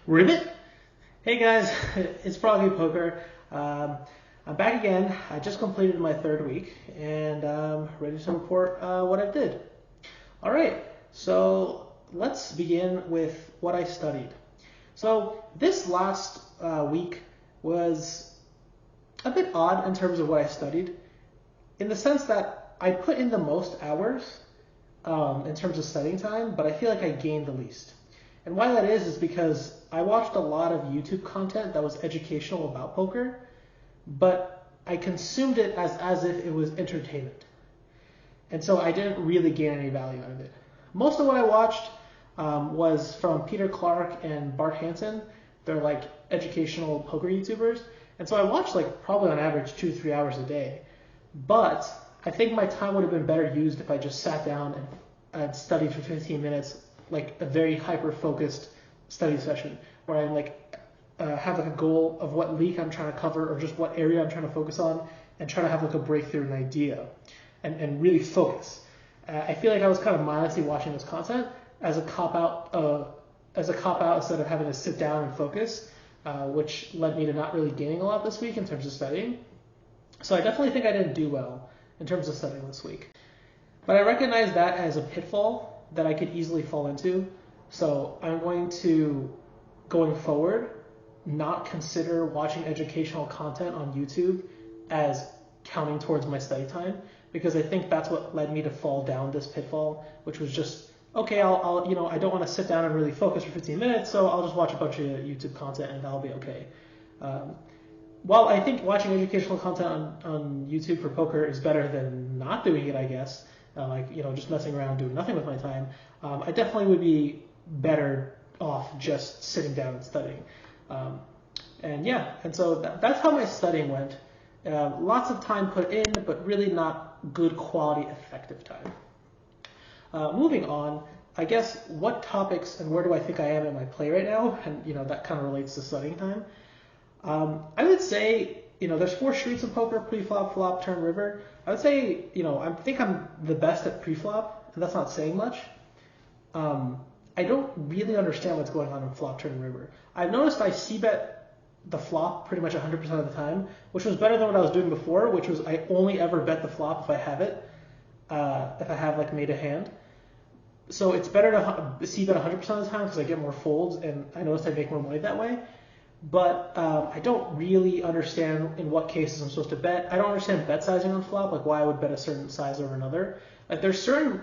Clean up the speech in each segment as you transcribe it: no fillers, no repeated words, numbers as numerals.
Ribbit? Hey guys, it's Froggy Poker. I'm back again. I just completed my third week and I'm ready to report what I did. Alright, so let's begin with what I studied. So this last week was a bit odd in terms of what I studied, in the sense that I put in the most hours in terms of studying time, but I feel like I gained the least. And why that is because I watched a lot of YouTube content that was educational about poker, but I consumed it as if it was entertainment. And so I didn't really gain any value out of it. Most of what I watched was from Peter Clark and Bart Hansen. They're like educational poker YouTubers. And so I watched like probably on average 2-3 hours a day. But I think my time would have been better used if I just sat down and studied for 15 minutes, like a very hyper-focused study session where I have like a goal of what league I'm trying to cover or just what area I'm trying to focus on and try to have like a breakthrough, an idea, and really focus. I feel like I was kind of mindlessly watching this content as a cop-out instead of having to sit down and focus, which led me to not really gaining a lot this week in terms of studying. So I definitely think I didn't do well in terms of studying this week. But I recognize that as a pitfall that I could easily fall into. So I'm going to, going forward, not consider watching educational content on YouTube as counting towards my study time, because I think that's what led me to fall down this pitfall, which was just, okay, I'll I don't want to sit down and really focus for 15 minutes, so I'll just watch a bunch of YouTube content and that'll be okay. While I think watching educational content on YouTube for poker is better than not doing it, I guess, just messing around doing nothing with my time, I definitely would be better off just sitting down and studying. And so that's how my studying went. Lots of time put in, but really not good quality, effective time. Moving on, I guess what topics and where do I think I am in my play right now, and that kind of relates to studying time. I would say, there's 4 streets of poker: pre-flop, flop, turn, river. I would say, I think I'm the best at pre-flop, and that's not saying much. I don't really understand what's going on in flop, turn, river. I've noticed I c-bet the flop pretty much 100% of the time, which was better than what I was doing before, which was I only ever bet the flop if I have it, if I have like made a hand. So it's better to c-bet 100% of the time because I get more folds, and I noticed I make more money that way. But I don't really understand in what cases I'm supposed to bet. I don't understand bet sizing on flop, like why I would bet a certain size over another. Like there's certain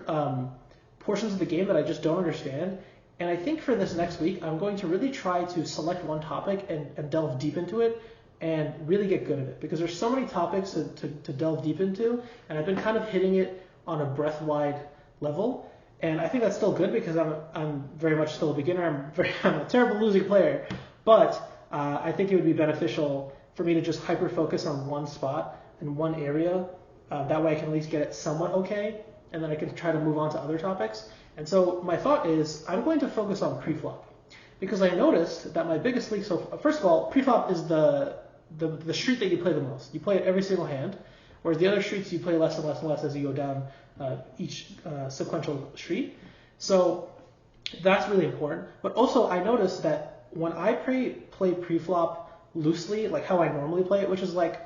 portions of the game that I just don't understand. And I think for this next week, I'm going to really try to select one topic and delve deep into it and really get good at it. Because there's so many topics to delve deep into, and I've been kind of hitting it on a breath-wide level. And I think that's still good because I'm very much still a beginner. I'm a terrible losing player. But I think it would be beneficial for me to just hyper-focus on one spot and one area. That way I can at least get it somewhat okay, and then I can try to move on to other topics. And so my thought is I'm going to focus on pre-flop, because I noticed that my biggest leak, so first of all, pre-flop is the street that you play the most. You play it every single hand, whereas the other streets you play less and less and less as you go down each sequential street. So that's really important. But also I noticed that when I play pre-flop loosely, like how I normally play it, which is like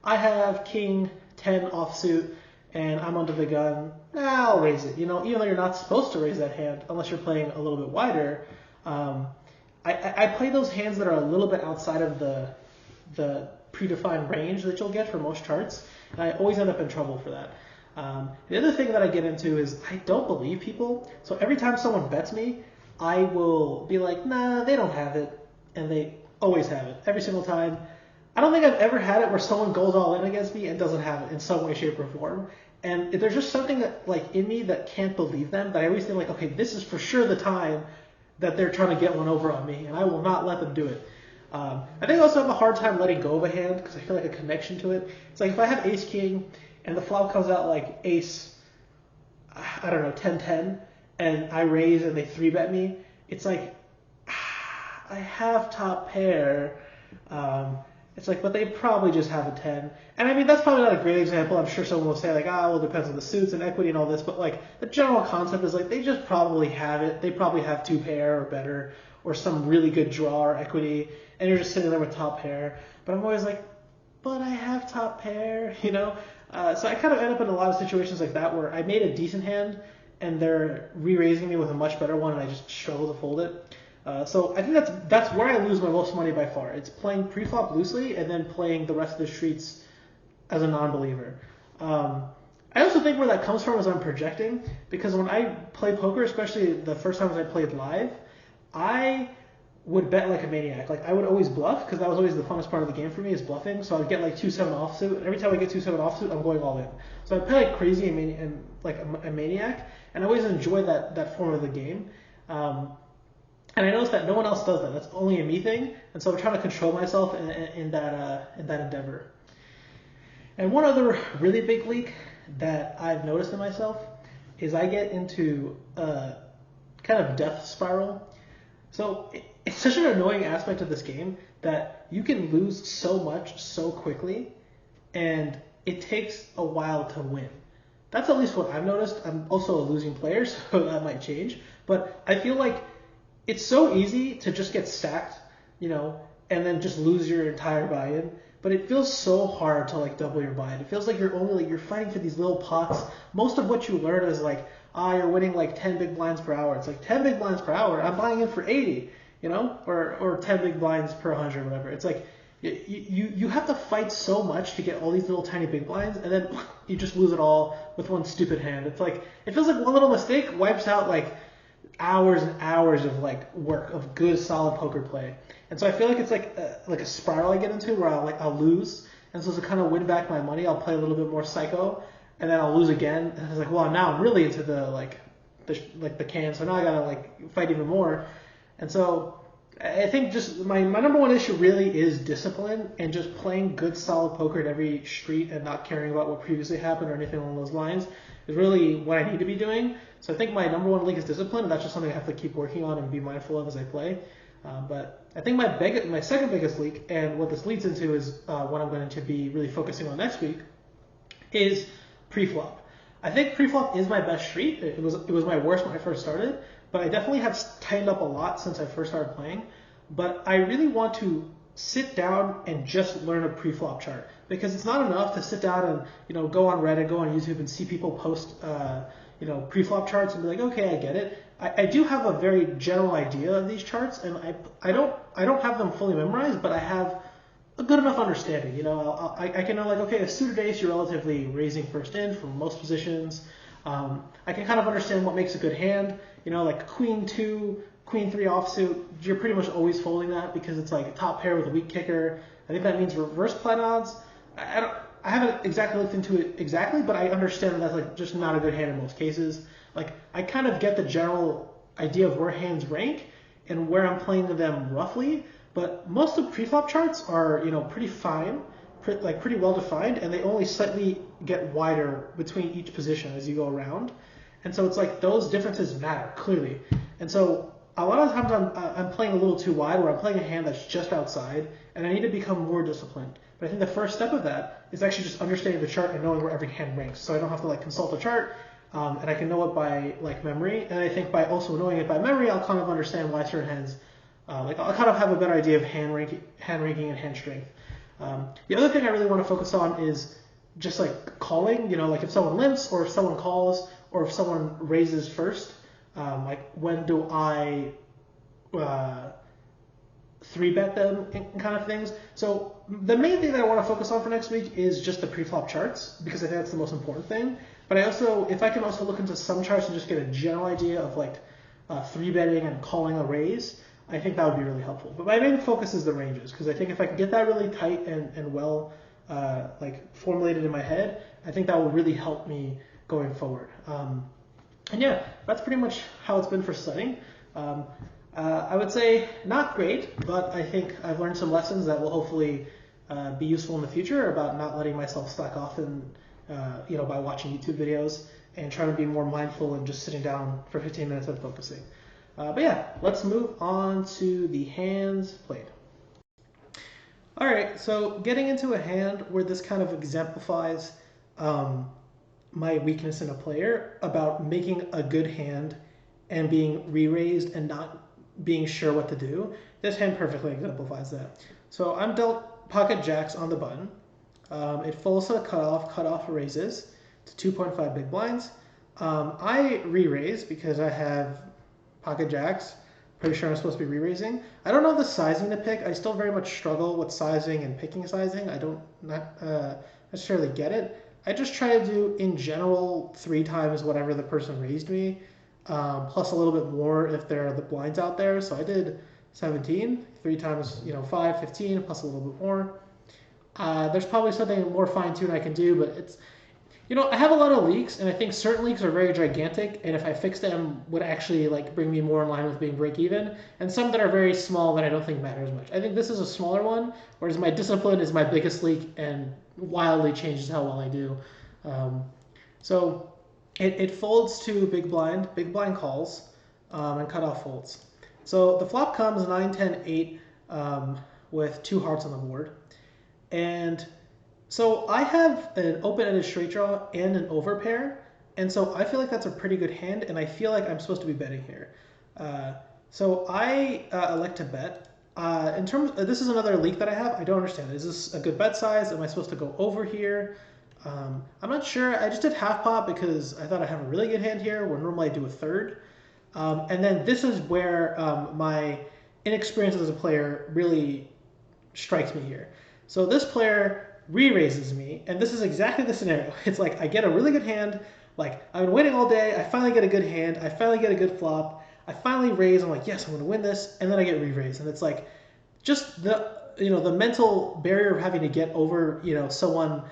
I have king 10 offsuit and I'm under the gun, I'll raise it. Even though you're not supposed to raise that hand unless you're playing a little bit wider, I play those hands that are a little bit outside of the predefined range that you'll get for most charts, and I always end up in trouble for that. The other thing that I get into is I don't believe people. So every time someone bets me, I will be like, nah, they don't have it, and they always have it every single time. I don't think I've ever had it where someone goes all in against me and doesn't have it in some way, shape, or form. And there's just something that, like, in me that can't believe them, that I always think, like, okay, this is for sure the time that they're trying to get one over on me, and I will not let them do it. I think I also have a hard time letting go of a hand because I feel like a connection to it. It's like if I have ace-king and the flop comes out like ace, I don't know, 10-10, and I raise and they 3-bet me, it's like, I have top pair. It's like, but they probably just have a 10. And I mean, that's probably not a great example. I'm sure someone will say like, well, it depends on the suits and equity and all this. But like, the general concept is like, they just probably have it. They probably have 2 pair or better, or some really good draw or equity, and you're just sitting there with top pair. But I'm always like, but I have top pair, you know? So I kind of end up in a lot of situations like that where I made a decent hand, and they're re-raising me with a much better one, and I just struggle to fold it. So I think that's where I lose my most money by far. It's playing pre-flop loosely and then playing the rest of the streets as a non-believer. I also think where that comes from is I'm projecting, because when I play poker, especially the first times I played live, I would bet like a maniac. Like I would always bluff, because that was always the funnest part of the game for me, is bluffing. So I'd get like 2-7 offsuit, and every time I get 2-7 offsuit, I'm going all in. So I play like crazy and like a maniac, and I always enjoy that form of the game. And I noticed that no one else does that. That's only a me thing. And so I'm trying to control myself in that endeavor. And one other really big leak that I've noticed in myself is I get into a kind of death spiral. So it's such an annoying aspect of this game that you can lose so much so quickly, and it takes a while to win. That's at least what I've noticed. I'm also a losing player, so that might change. But I feel like it's so easy to just get stacked, you know, and then just lose your entire buy-in. But it feels so hard to like double your buy-in. It feels like you're fighting for these little pots. Most of what you learn is like, you're winning like 10 big blinds per hour. It's like 10 big blinds per hour. I'm buying in for 80, you know, or 10 big blinds per 100, whatever. It's like you have to fight so much to get all these little tiny big blinds, and then you just lose it all with one stupid hand. It's like, it feels like one little mistake wipes out like hours and hours of like work of good solid poker play. And so I feel like it's like a spiral I get into where I'll lose, and so to kind of win back my money, I'll play a little bit more psycho, and then I'll lose again, and it's like, well, now I'm really into the can, so now I gotta like fight even more. And so I think just my number one issue really is discipline, and just playing good solid poker at every street and not caring about what previously happened or anything along those lines is really what I need to be doing. So I think my number one leak is discipline, and that's just something I have to keep working on and be mindful of as I play. But I think my second biggest leak, and what this leads into is what I'm going to be really focusing on next week, is pre-flop. I think pre-flop is my best street. It was my worst when I first started, but I definitely have tightened up a lot since I first started playing. But I really want to sit down and just learn a pre-flop chart, because it's not enough to sit down and go on Reddit, go on YouTube, and see people post pre-flop charts and be like, okay, I get it. I do have a very general idea of these charts, and I don't have them fully memorized, but I have a good enough understanding. I can know like, okay, a suited ace, you're relatively raising first in from most positions. I can kind of understand what makes a good hand. Like queen 2, queen 3 offsuit, you're pretty much always folding that because it's like a top pair with a weak kicker. I think that means reverse plat odds. I haven't exactly looked into it exactly, but I understand that that's like just not a good hand in most cases. Like I kind of get the general idea of where hands rank and where I'm playing them roughly, but most of pre-flop charts are pretty fine, pretty well defined, and they only slightly get wider between each position as you go around. And so it's like those differences matter clearly. And so a lot of times I'm playing a little too wide, where I'm playing a hand that's just outside, and I need to become more disciplined. But I think the first step of that is actually just understanding the chart and knowing where every hand ranks. So I don't have to consult the chart, and I can know it by memory. And I think by also knowing it by memory, I'll kind of understand why certain hands, I'll kind of have a better idea of hand ranking and hand strength. The other thing I really want to focus on is just calling. If someone limps, or if someone calls, or if someone raises first. When do I 3-bet them and kind of things. So the main thing that I want to focus on for next week is just the pre-flop charts, because I think that's the most important thing. But if I can also look into some charts and just get a general idea of 3-betting and calling a raise, I think that would be really helpful. But my main focus is the ranges, because I think if I can get that really tight and well formulated in my head, I think that will really help me going forward. And yeah, that's pretty much how it's been for studying. I would say not great, but I think I've learned some lessons that will hopefully be useful in the future about not letting myself slack off by watching YouTube videos, and trying to be more mindful and just sitting down for 15 minutes and focusing. But yeah, let's move on to the hands played. All right, so getting into a hand where this kind of exemplifies my weakness in a player about making a good hand and being re-raised and not being sure what to do. This hand perfectly exemplifies that. So I'm dealt pocket jacks on the button. It folds to the cutoff raises to 2.5 big blinds. I re-raise because I have pocket jacks. Pretty sure I'm supposed to be re-raising. I don't know the sizing to pick. I still very much struggle with sizing and picking sizing. I don't not necessarily get it. I just try to do, in general, 3 times whatever the person raised me, plus a little bit more if there are the blinds out there. So I did 17, 3 times, 5, 15, plus a little bit more. There's probably something more fine-tuned I can do, but it's, I have a lot of leaks, and I think certain leaks are very gigantic, and if I fix them, would actually bring me more in line with being break-even, and some that are very small that I don't think matter as much. I think this is a smaller one, whereas my discipline is my biggest leak and wildly changes how well I do. So it folds to big blind calls, and cutoff folds. So the flop comes 9, 10, 8 with 2 hearts on the board, and so I have an open-ended straight draw and an overpair, and so I feel like that's a pretty good hand, and I feel like I'm supposed to be betting here. So I elect to bet. In terms, this is another leak that I have. I don't understand. Is this a good bet size? Am I supposed to go over here? I'm not sure. I just did half pot because I thought I have a really good hand here, where normally I do a third. And then this is where my inexperience as a player really strikes me here. So this player re-raises me, and this is exactly the scenario. It's like I get a really good hand, like I've been waiting all day, I finally get a good hand, I finally get a good flop, I finally raise, I'm like, yes, I'm gonna win this, and then I get re-raised, and it's like just the mental barrier of having to get over someone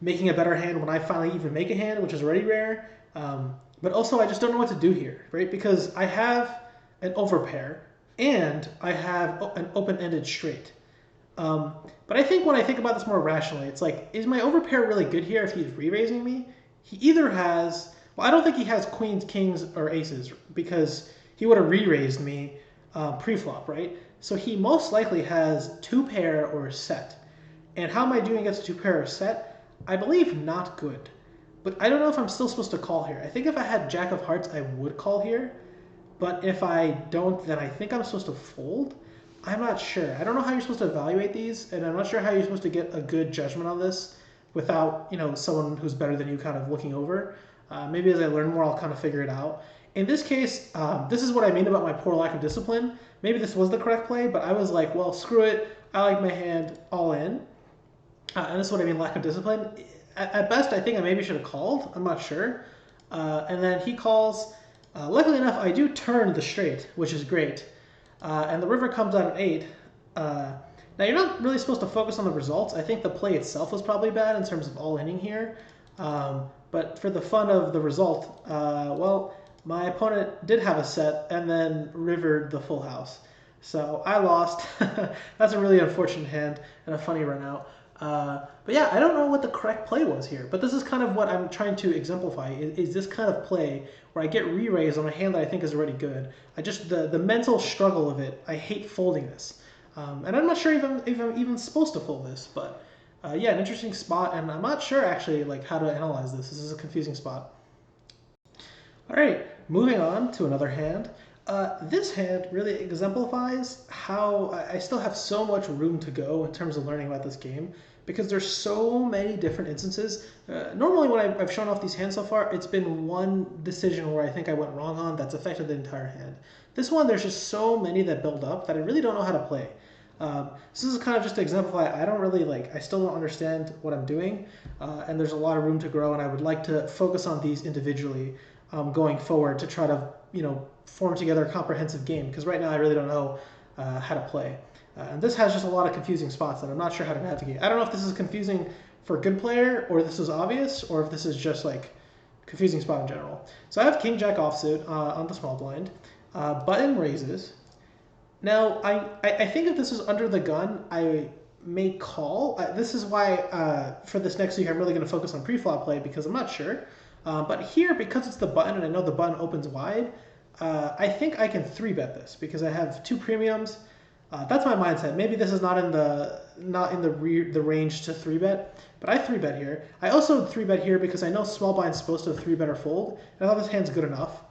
making a better hand when I finally even make a hand, which is already rare. But also I just don't know what to do here, right? Because I have an overpair and I have an open-ended straight. But I think when I think about this more rationally, it's like, is my overpair really good here if he's re-raising me? He either has, well, I don't think he has queens, kings, or aces because he would have re-raised me pre-flop, right? So he most likely has 2 pair or a set. And how am I doing against 2 pair or set? I believe not good. But I don't know if I'm still supposed to call here. I think if I had jack of hearts, I would call here. But if I don't, then I think I'm supposed to fold. I'm not sure. I don't know how you're supposed to evaluate these, and I'm not sure how you're supposed to get a good judgment on this without, someone who's better than you kind of looking over. Maybe as I learn more, I'll kind of figure it out. In this case, this is what I mean about my poor lack of discipline. Maybe this was the correct play, but I was like, well, screw it. I like my hand all in. And this is what I mean, lack of discipline. At best, I think I maybe should have called. I'm not sure. And then he calls. Luckily enough, I do turn the straight, which is great. And the river comes out at 8. Now, you're not really supposed to focus on the results. I think the play itself was probably bad in terms of all-inning here. But for the fun of the result, well, my opponent did have a set and then rivered the full house. So I lost. That's a really unfortunate hand and a funny run out. But yeah, I don't know what the correct play was here. But this is kind of what I'm trying to exemplify, is this kind of play where I get re-raised on a hand that I think is already good. The mental struggle of it, I hate folding this. And I'm not sure if I'm even supposed to fold this. But yeah, an interesting spot. And I'm not sure actually how to analyze this. This is a confusing spot. All right, moving on to another hand. This hand really exemplifies how I still have so much room to go in terms of learning about this game because there's so many different instances. Normally when I've shown off these hands so far, it's been one decision where I think I went wrong on that's affected the entire hand. This one, there's just so many that build up that I really don't know how to play. So this is kind of just to exemplify, I don't really I still don't understand what I'm doing, and there's a lot of room to grow, and I would like to focus on these individually going forward to try to, form together a comprehensive game, because right now I really don't know how to play. And this has just a lot of confusing spots that I'm not sure how to navigate. I don't know if this is confusing for a good player, or this is obvious, or if this is just confusing spot in general. So I have king jack offsuit on the small blind. Button raises. Now, I think if this is under the gun, I may call. This is why for this next week I'm really going to focus on pre-flop play, because I'm not sure. But here, because it's the button and I know the button opens wide, I think I can 3-bet this because I have 2 premiums. That's my mindset. Maybe this is not in the range to 3-bet, but I 3-bet here. I also 3-bet here because I know small blind's supposed to 3-bet or fold, and I thought this hand's good enough.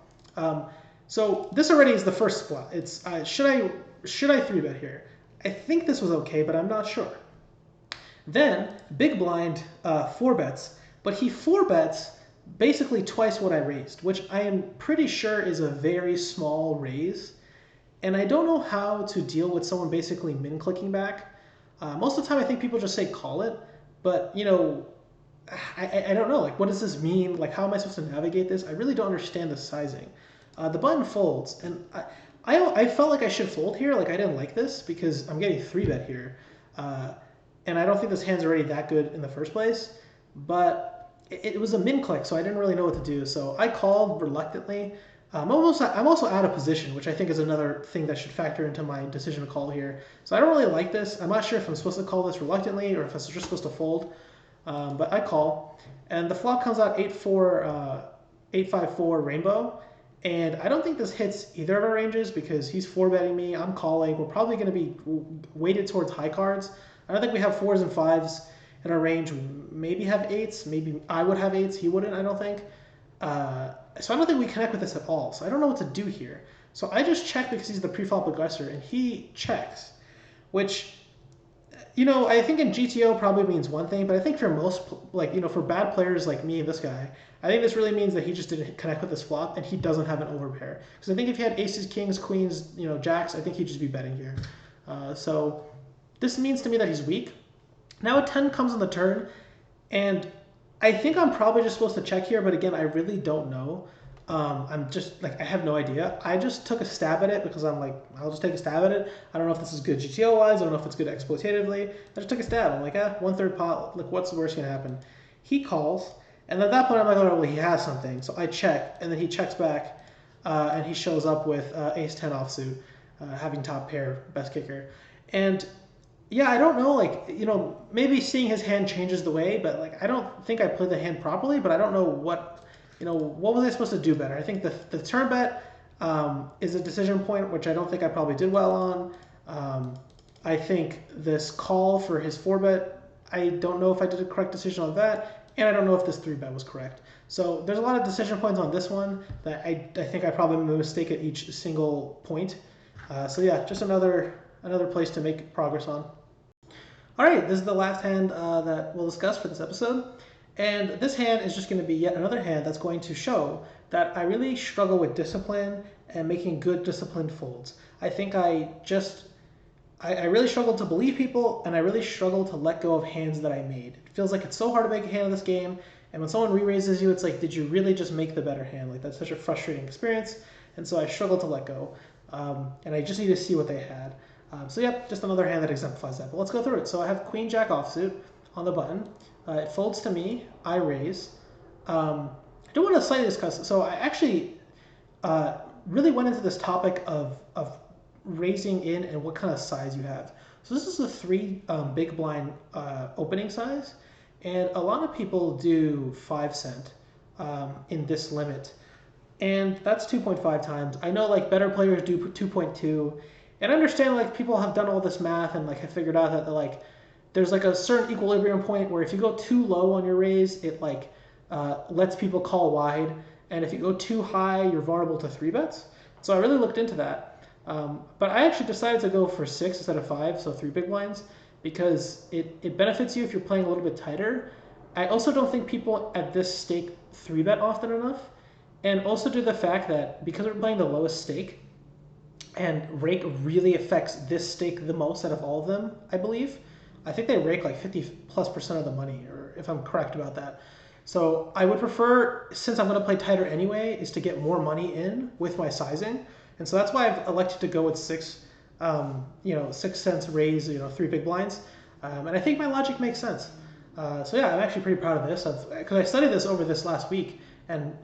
So this already is the first spot. It's should I 3-bet here? I think this was okay, but I'm not sure. Then big blind 4-bets, but he 4-bets basically twice what I raised, which I am pretty sure is a very small raise. And I don't know how to deal with someone basically min-clicking back. Most of the time I think people just say call it, but you know, I don't know, like what does this mean? Like how am I supposed to navigate this? I really don't understand the sizing. The button folds, and I felt like I should fold here, like I didn't like this because I'm getting 3-bet here. And I don't think this hand's already that good in the first place, but it was a min-click, so I didn't really know what to do. So I called reluctantly. I'm also out of position, which I think is another thing that should factor into my decision to call here. So I don't really like this. I'm not sure if I'm supposed to call this reluctantly or if I'm just supposed to fold. But I call, and the flop comes out 8-4, 8-5-4 rainbow. And I don't think this hits either of our ranges because he's 4-betting me. I'm calling. We're probably going to be weighted towards high cards. I don't think we have 4s and 5s in our range. We maybe have 8s. Maybe I would have 8s. He wouldn't, I don't think. So I don't think we connect with this at all. So I don't know what to do here. So I just check because he's the pre-flop aggressor, and he checks, which, you know, I think in GTO probably means one thing, but I think for most, like, you know, for bad players like me and this guy, I think this really means that he just didn't connect with this flop, and he doesn't have an overpair. Because I think if he had aces, kings, queens, you know, jacks, I think he'd just be betting here. So this means to me that he's weak. Now a 10 comes on the turn, and I think I'm probably just supposed to check here, but again, I really don't know. I'm just, like, I have no idea. I just took a stab at it because I'm like, I'll just take a stab at it. I don't know if this is good GTO-wise. I don't know if it's good exploitatively. I just took a stab. I'm like, 1/3 pot. Like, what's the worst going to happen? He calls, and at that point, I'm like, oh, well, he has something. So I check, and then he checks back, and he shows up with ace-10 offsuit, having top pair, best kicker. And yeah, I don't know, like, you know, maybe seeing his hand changes the way, but like, I don't think I played the hand properly, but I don't know what, you know, what was I supposed to do better? I think the turn bet is a decision point, which I don't think I probably did well on. I think this call for his 4-bet, I don't know if I did a correct decision on that, and I don't know if this 3-bet was correct. So there's a lot of decision points on this one that I think I probably made a mistake at each single point. So yeah, just another place to make progress on. All right, this is the last hand that we'll discuss for this episode. And this hand is just going to be yet another hand that's going to show that I really struggle with discipline and making good disciplined folds. I think I really struggle to believe people, and I really struggle to let go of hands that I made. It feels like it's so hard to make a hand in this game, and when someone re-raises you, it's like, did you really just make the better hand? Like, that's such a frustrating experience, and so I struggle to let go. And I just need to see what they had. So yeah, just another hand that exemplifies that. But let's go through it. So I have Queen Jack offsuit on the button. It folds to me. I raise. I do want to slightly discuss. So I actually really went into this topic of raising in and what kind of size you have. So this is a 3 big blind opening size, and a lot of people do 5 cent in this limit, and that's 2.5 times. I know like better players do 2.2. And I understand, like, people have done all this math and like have figured out that like there's like a certain equilibrium point where if you go too low on your raise, it like lets people call wide, and if you go too high, you're vulnerable to 3-bets. So I really looked into that, but I actually decided to go for 6 instead of 5, so 3 big blinds, because it benefits you if you're playing a little bit tighter. I also don't think people at this stake 3-bet often enough, and also due to the fact that because we're playing the lowest stake, and rake really affects this stake the most out of all of them, I believe. I think they rake like 50+% of the money, or if I'm correct about that. So I would prefer, since I'm going to play tighter anyway, is to get more money in with my sizing. And so that's why I've elected to go with 6 cents raise, 3 big blinds. And I think my logic makes sense. So yeah, I'm actually pretty proud of this, because I studied this over this last week, and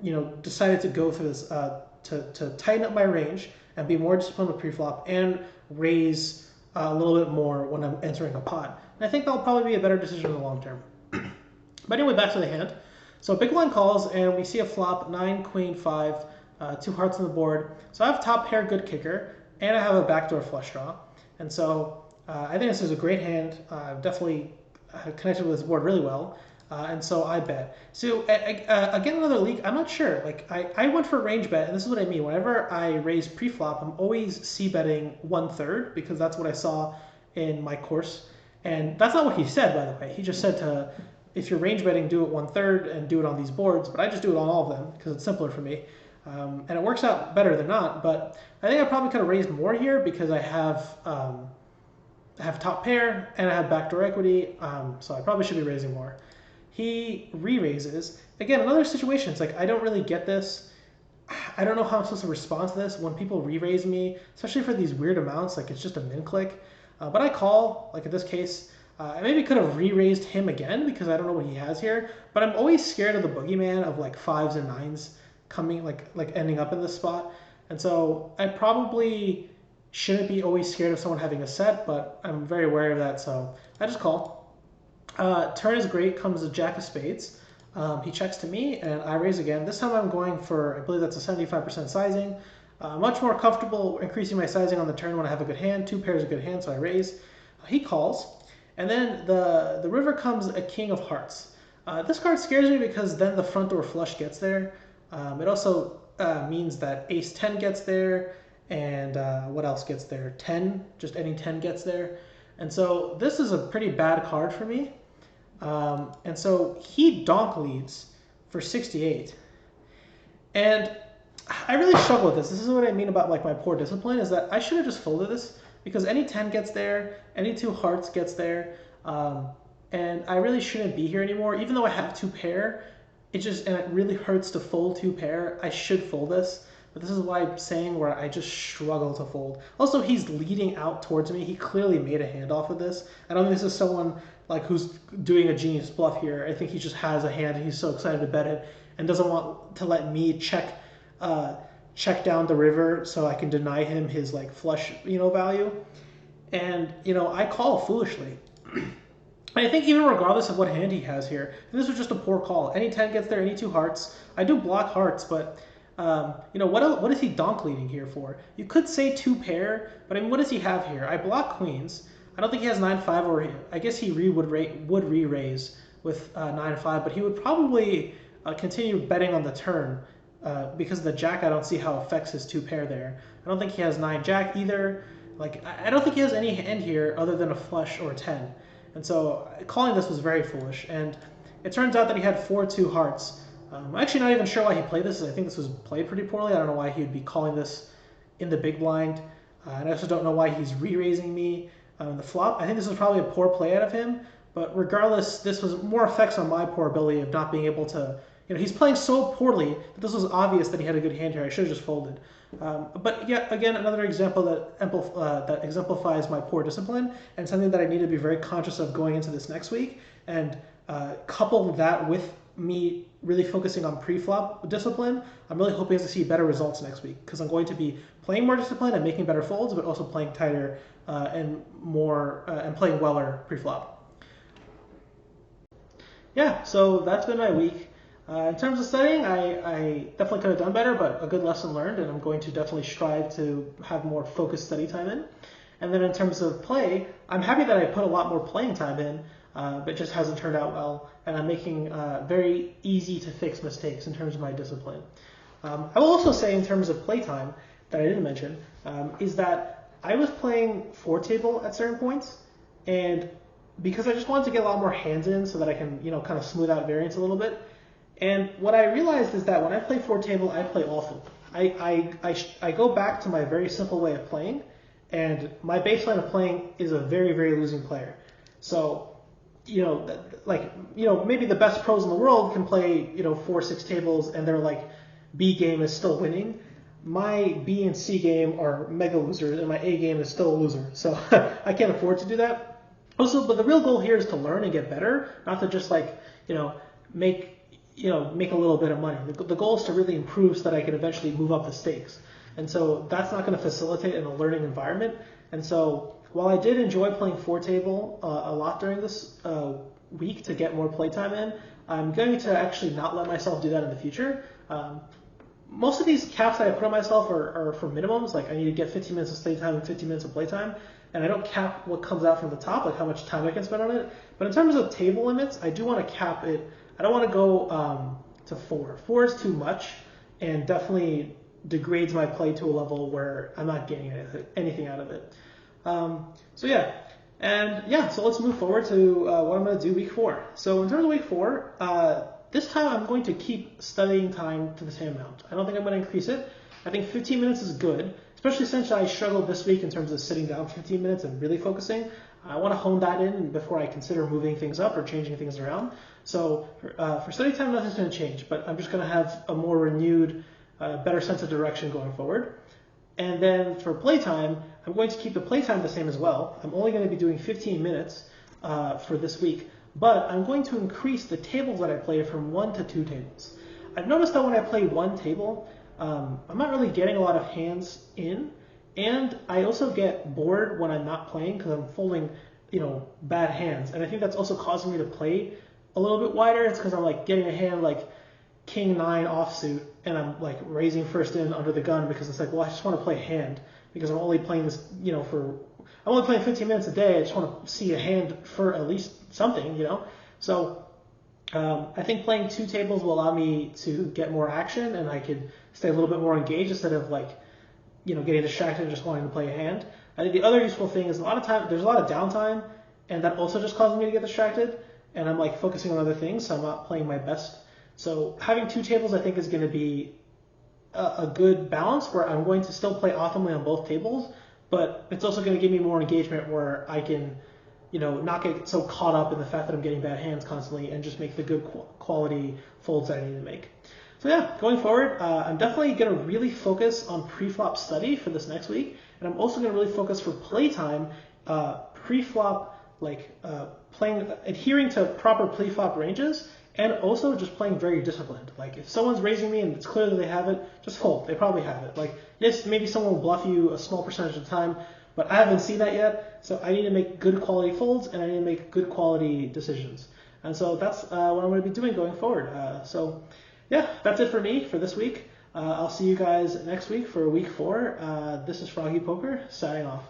decided to go through this to tighten up my range and be more disciplined with preflop and raise a little bit more when I'm entering a pot. And I think that'll probably be a better decision in the long term. But anyway, back to the hand. So big blind calls, and we see a flop, 9, queen, 5, 2 hearts on the board. So I have top pair, good kicker, and I have a backdoor flush draw. And so I think this is a great hand. Definitely connected with this board really well. And so I bet. So again, another leak, I'm not sure. Like I went for range bet, and this is what I mean. Whenever I raise pre-flop, I'm always c-betting 1/3 because that's what I saw in my course. And that's not what he said, by the way. He just said to, if you're range betting, do it 1/3 and do it on these boards. But I just do it on all of them because it's simpler for me. And it works out better than not. But I think I probably could have raised more here because I have top pair and I have backdoor equity. So I probably should be raising more. He re-raises. Again, another situation. It's like I don't really get this. I don't know how I'm supposed to respond to this when people re-raise me, especially for these weird amounts. Like it's just a min click. But I call, like in this case, I maybe could have re-raised him again because I don't know what he has here. But I'm always scared of the boogeyman of like 5s and 9s coming, like ending up in this spot. And so I probably shouldn't be always scared of someone having a set, but I'm very aware of that. So I just call. Turn is great, comes a jack of spades. He checks to me and I raise again. This time I'm going for, I believe that's a 75% sizing. Much more comfortable increasing my sizing on the turn when I have a good hand. 2 pairs a good hand, so I raise. He calls. And then the river comes a king of hearts. This card scares me because then the front door flush gets there. It also means that ace 10 gets there. And what else gets there? 10, just any 10 gets there. And so this is a pretty bad card for me. And so he donk leads for 68. And I really struggle with this. This is what I mean about like my poor discipline, is that I should have just folded this because any 10 gets there, any 2 hearts gets there. And I really shouldn't be here anymore. Even though I have 2 pair, and it really hurts to fold 2 pair. I should fold this. But this is why I'm saying where I just struggle to fold. Also, he's leading out towards me. He clearly made a hand off of this. I don't think this is someone like who's doing a genius bluff here. I think he just has a hand and he's so excited to bet it and doesn't want to let me check down the river so I can deny him his like flush, value. And, I call foolishly. I think even regardless of what hand he has here, this was just a poor call. Any 10 gets there, any 2 hearts. I do block hearts, but what is he donk leading here for? You could say 2 pair, but I mean, what does he have here? I block queens. I don't think he has 9-5, or I guess he would re-raise with 9-5, but he would probably continue betting on the turn because the jack, I don't see how affects his 2 pair there. I don't think he has 9-jack either. Like, I don't think he has any hand here other than a flush or a 10. And so calling this was very foolish. And it turns out that he had 4-2 hearts. I'm actually not even sure why he played this. I think this was played pretty poorly. I don't know why he would be calling this in the big blind. And I also don't know why he's re-raising me the flop. I think this was probably a poor play out of him. But regardless, this was more effects on my poor ability of not being able to... he's playing so poorly that this was obvious that he had a good hand here. I should have just folded. But yet again, another example that exemplifies my poor discipline and something that I need to be very conscious of going into this next week. And couple that with me really focusing on pre-flop discipline, I'm really hoping to see better results next week because I'm going to be playing more discipline and making better folds, but also playing tighter and more and playing weller pre-flop. Yeah, so that's been my week. In terms of studying, I definitely could have done better, but a good lesson learned, and I'm going to definitely strive to have more focused study time in. And then in terms of play, I'm happy that I put a lot more playing time in, but it just hasn't turned out well, and I'm making very easy to fix mistakes in terms of my discipline. I will also say in terms of playtime that I didn't mention, is that I was playing 4-table at certain points, and because I just wanted to get a lot more hands in so that I can, kind of smooth out variance a little bit. And what I realized is that when I play 4-table, I play awful. I go back to my very simple way of playing, and my baseline of playing is a very, very losing player. So, maybe the best pros in the world can play, 4-6 tables, and their B game is still winning. My B and C game are mega losers, and my A game is still a loser. So I can't afford to do that. Also, but the real goal here is to learn and get better, not to just make a little bit of money. The goal is to really improve so that I can eventually move up the stakes. And so that's not going to facilitate in a learning environment. And so while I did enjoy playing 4-table a lot during this week to get more playtime in, I'm going to actually not let myself do that in the future. most of these caps that I put on myself are for minimums. Like I need to get 15 minutes of study time and 15 minutes of playtime, and I don't cap what comes out from the top, like how much time I can spend on it. But in terms of table limits, I do want to cap it. I don't want to go to 4. 4 is too much, and definitely degrades my play to a level where I'm not getting anything out of it. So yeah. And yeah, so let's move forward to what I'm going to do week 4. So in terms of week 4, this time I'm going to keep studying time to the same amount. I don't think I'm going to increase it. I think 15 minutes is good, especially since I struggled this week in terms of sitting down 15 minutes and really focusing. I want to hone that in before I consider moving things up or changing things around. So for study time, nothing's going to change, but I'm just going to have a more renewed, better sense of direction going forward. And then for playtime, I'm going to keep the playtime the same as well. I'm only going to be doing 15 minutes for this week, but I'm going to increase the tables that I play from 1 to 2 tables. I've noticed that when I play one table, I'm not really getting a lot of hands in, and I also get bored when I'm not playing because I'm folding, bad hands. And I think that's also causing me to play a little bit wider. It's because I'm like getting a hand like King 9 offsuit, and I'm like raising first in under the gun because it's like, well, I just want to play a hand because I'm only playing this, I'm only playing 15 minutes a day. I just want to see a hand for at least something, So I think playing 2 tables will allow me to get more action, and I could stay a little bit more engaged instead of getting distracted and just wanting to play a hand. I think the other useful thing is there's a lot of downtime, and that also just causes me to get distracted, and I'm like focusing on other things, so I'm not playing my best. So having 2 tables, I think, is going to be a good balance where I'm going to still play optimally on both tables, but it's also going to give me more engagement where I can, not get so caught up in the fact that I'm getting bad hands constantly and just make the good quality folds that I need to make. So yeah, going forward, I'm definitely going to really focus on pre-flop study for this next week, and I'm also going to really focus for playtime, pre-flop, adhering to proper pre-flop ranges, and also just playing very disciplined. Like if someone's raising me and it's clear that they have it, just fold. They probably have it. Like yes, maybe someone will bluff you a small percentage of the time, but I haven't seen that yet. So I need to make good quality folds, and I need to make good quality decisions. And so that's what I'm going to be doing going forward. So yeah, that's it for me for this week. I'll see you guys next week for week 4. This is Froggy Poker signing off.